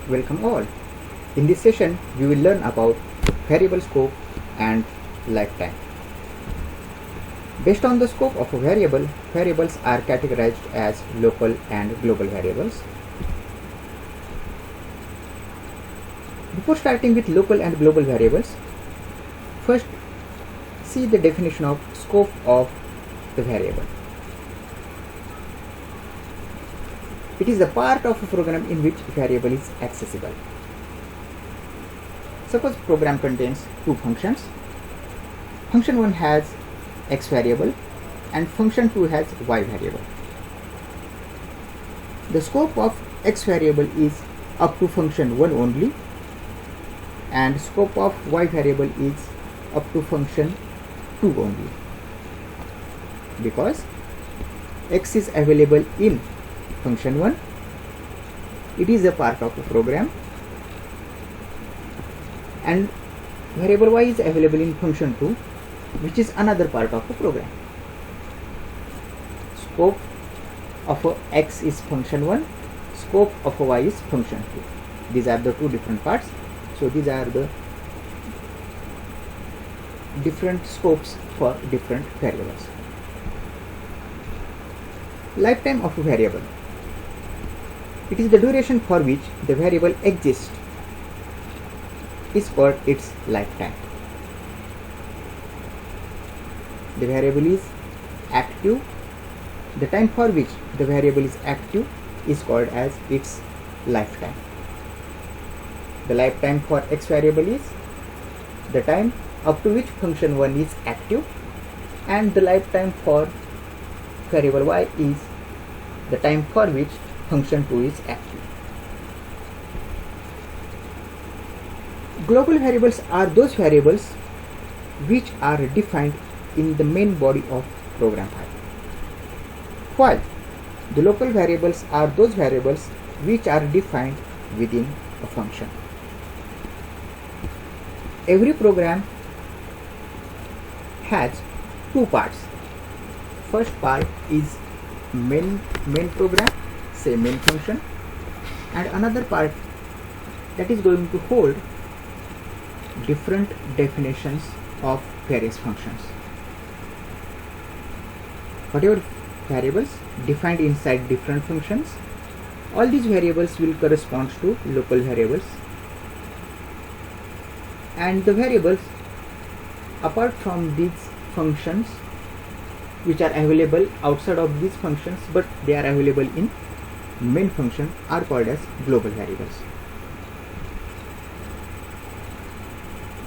Welcome all. In this session, we will learn about variable scope and lifetime. Based on the scope of a variable, variables are categorized as local and global variables. Before starting with local and global variables, first see the definition of scope of the variable. It is the part of a program in which variable is accessible. Suppose program contains two functions. Function 1 has x variable and function 2 has y variable. The scope of x variable is up to function 1 only, and scope of y variable is up to function 2 only, because x is available in function 1, it is a part of a program, and variable y is available in function 2, which is another part of a program. Scope of a x is function 1, scope of a y is function 2. These are the two different parts. So these are the different scopes for different variables. Lifetime of a variable. It is the duration for which the variable exists is called its lifetime. The variable is active. The time for which the variable is active is called as its lifetime. The lifetime for x variable is the time up to which function 1 is active, and the lifetime for variable y is the time for which function 2 is active. Global variables are those variables which are defined in the main body of program file, while the local variables are those variables which are defined within a function. Every program has two parts. First part is main program, say main function, and another part that is going to hold different definitions of various functions. Whatever variables defined inside different functions, all these variables will correspond to local variables, and the variables apart from these functions which are available outside of these functions but they are available in main function are called as global variables.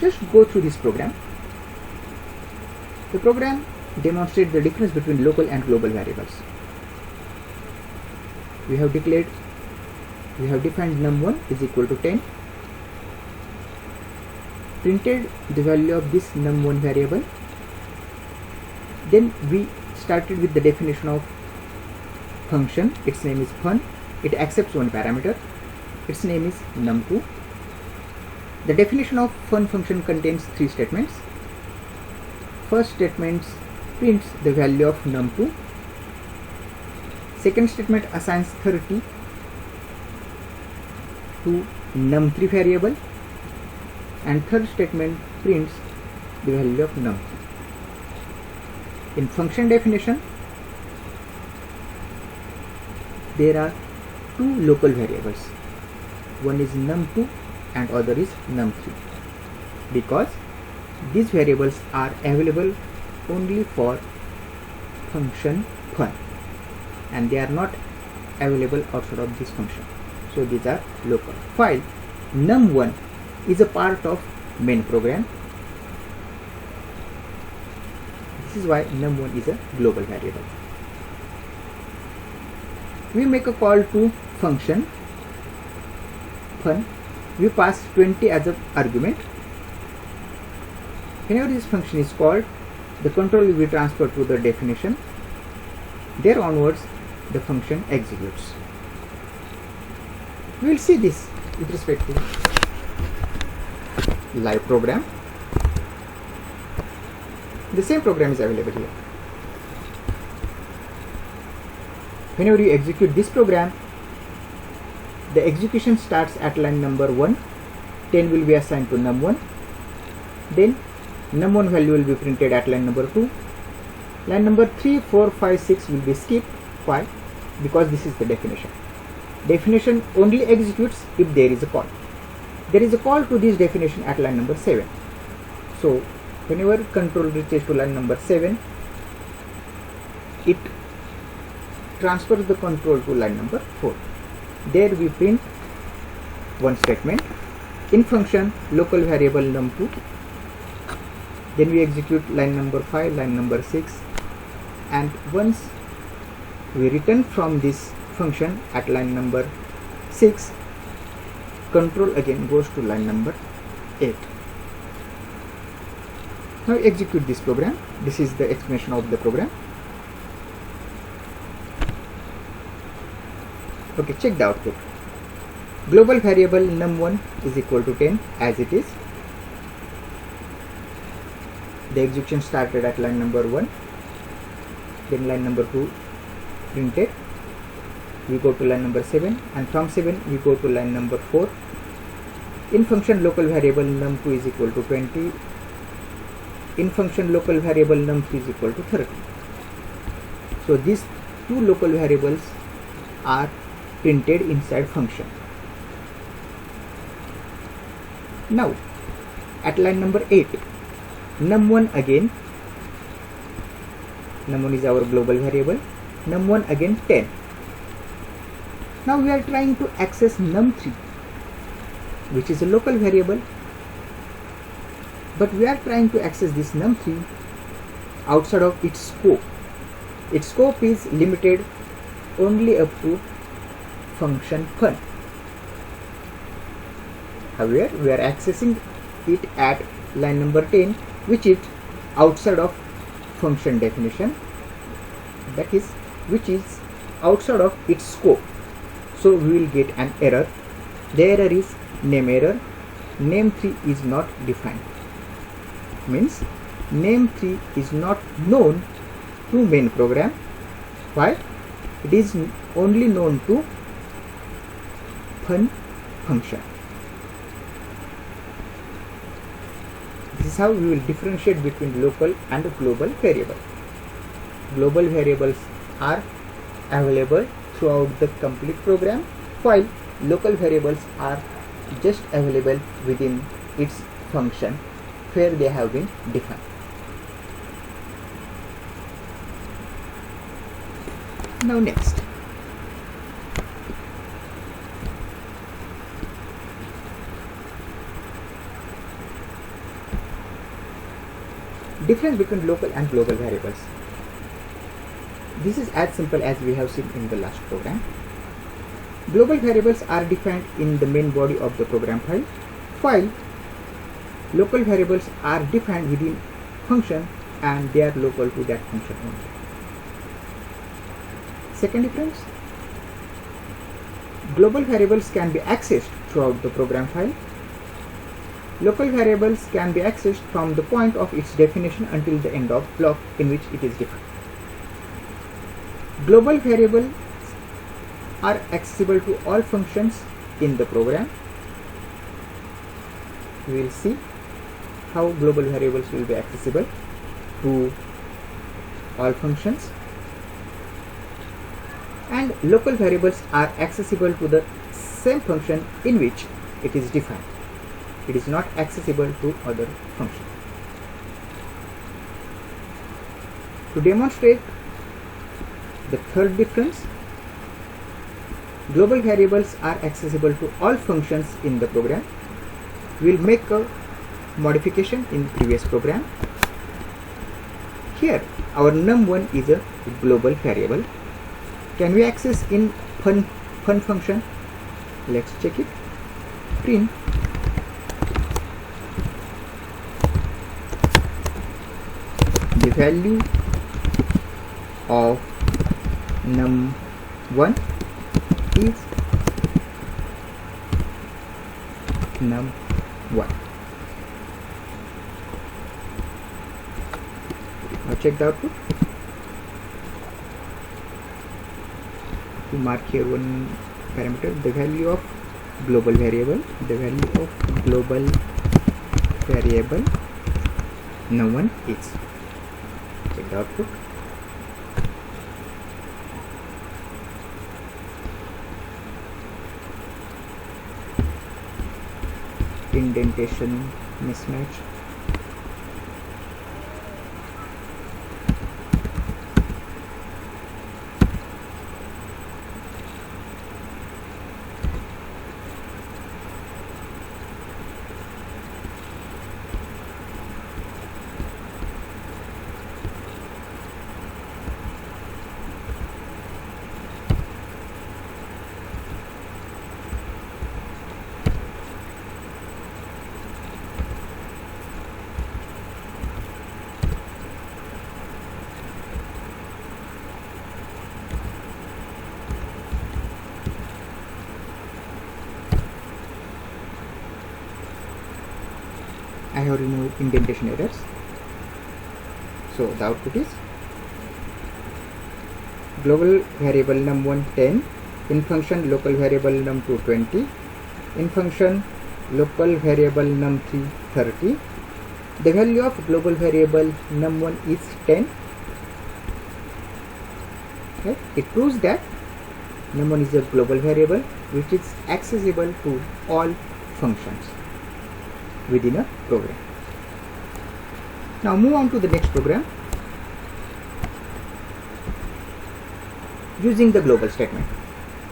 Just go through this program. The program demonstrates the difference between local and global variables. We have defined num1 is equal to 10, printed the value of this num1 variable. Then we started with the definition of function. Its name is fun. It accepts one parameter. Its name is num2. The definition of fun function contains three statements. First statement prints the value of num2. Second statement assigns 30 to num3 variable, and third statement prints the value of num3. In function definition, there are two local variables. One is num2 and other is num3, because these variables are available only for function fun and they are not available outside of this function. So these are local. While num1 is a part of main program, this is why num1 is a global variable. We make a call to function fun. We pass 20 as an argument. Whenever this function is called, the control will be transferred to the definition. There onwards, the function executes. We will see this with respect to live program. The same program is available here. Whenever you execute this program, The execution starts at line number 1. 10 will be assigned to num1. Then num1 value will be printed at line number 2. Line number 3, 4, 5, 6 will be skipped. Why? Because this is the definition. Definition only executes if there is a call. There is a call to this definition at line number 7. So whenever control reaches to line number 7, it transfers the control to line number 4. There we print one statement in function local variable num2. Then we execute line number 5, line number 6, and once we return from this function at line number 6, control again goes to line number 8. Now execute this program. This is the explanation of the program. Okay, check the output. Global variable num1 is equal to 10 as it is. The execution started at line number 1. Then line number 2 printed. We go to line number 7, and from 7 we go to line number 4. In function local variable num2 is equal to 20. In function local variable num3 is equal to 30. So these two local variables are printed inside function. Now at line number 8, num1 again, num1 is our global variable, num1 again 10. Now we are trying to access num3, which is a local variable, but we are trying to access this num3 outside of its scope. Its scope is limited only up to function fun. However, we are accessing it at line number 10, which is outside of function definition, that is, which is outside of its scope. So we will get an error. The error is name error. Name3 is not defined. Means name3 is not known to main program. Why? It is only known to fun function. This is how we will differentiate between local and global variable. Global variables are available throughout the complete program, while local variables are just available within its function where they have been defined. Now next, difference between local and global variables. This is as simple as we have seen in the last program. Global variables are defined in the main body of the program file, while local variables are defined within function and they are local to that function only. Second difference, global variables can be accessed throughout the program file. Local variables can be accessed from the point of its definition until the end of block in which it is defined. Global variables are accessible to all functions in the program. We will see how global variables will be accessible to all functions, and local variables are accessible to the same function in which it is defined. It is not accessible to other functions. To demonstrate the third difference, global variables are accessible to all functions in the program. We will make a modification in previous program. Here our num1 is a global variable. Can we access in fun function? Let's check it. Print the value of num1 is num1. Now check the output. To mark here one parameter, the value of global variable, num1 is. Check the output. Indentation mismatch. I have removed indentation errors. So the output is global variable num1 10, in function local variable num2 20, in function local variable num3 30. The value of global variable num1 is 10. Okay. It proves that num1 is a global variable which is accessible to all functions within a program. Now move on to the next program using the global statement.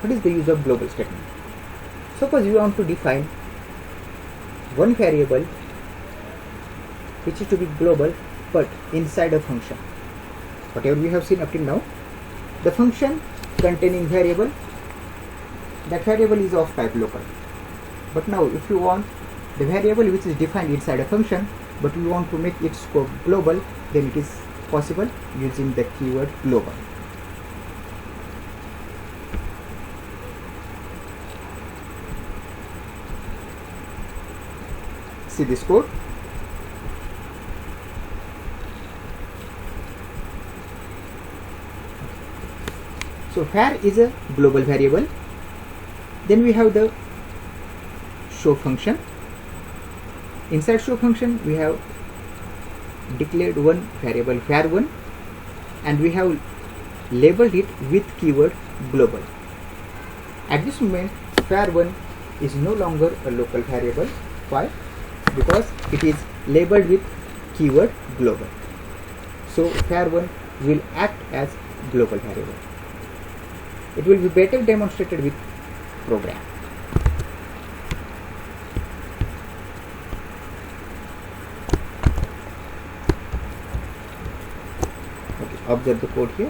What is the use of global statement? Suppose you want to define one variable which is to be global but inside a function. Whatever we have seen up till now, the function containing variable, that variable is of type local. But now if you want the variable which is defined inside a function but we want to make its scope global, then it is possible using the keyword global. See this code. So var is a global variable. Then we have the show function. Inside show function we have declared one variable var1 and we have labeled it with keyword global. At this moment var1 is no longer a local variable. Why? Because it is labeled with keyword global. So var1 will act as global variable. It will be better demonstrated with program. Observe the code here.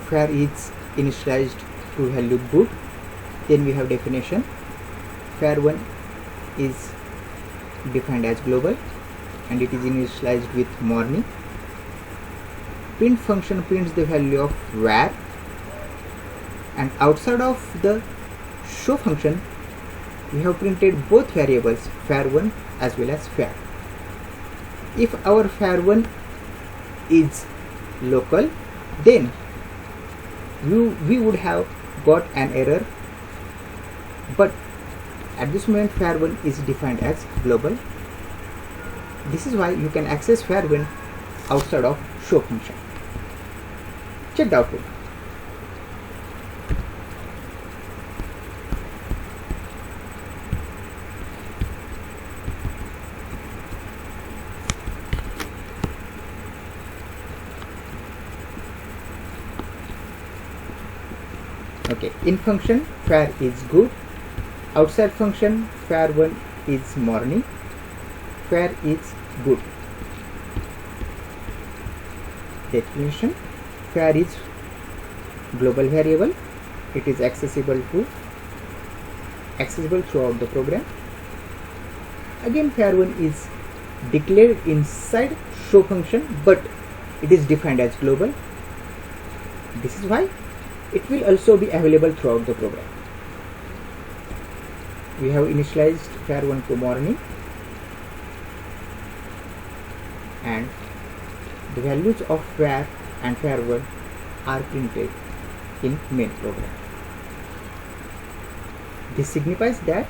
var is initialized to value good. Then we have definition. var1 is defined as global and it is initialized with morning. Print function prints the value of var, and outside of the show function we have printed both variables var1 as well as var. If our var1 is local, then we would have got an error, but at this moment var1 is defined as global. This is why you can access var1 outside of show function. Check the output. Okay, in function var is good, outside function var1 is morning, var is good. Definition: var is global variable, it is accessible throughout the program. Again var1 is declared inside show function but it is defined as global. This is why it will also be available throughout the program. We have initialized var1 to morning and the values of var and var1 are printed in main program. This signifies that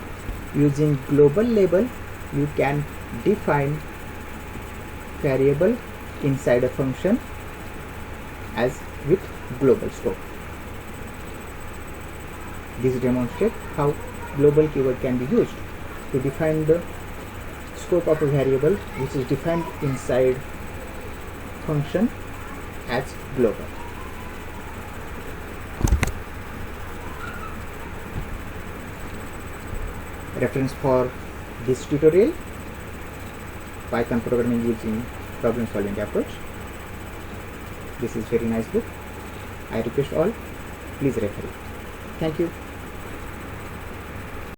using global label you can define variable inside a function as with global scope. This demonstrates how global keyword can be used to define the scope of a variable which is defined inside function as global. Reference for this tutorial: Python programming using problem solving approach. This is very nice book. I request all, please refer it. Thank you.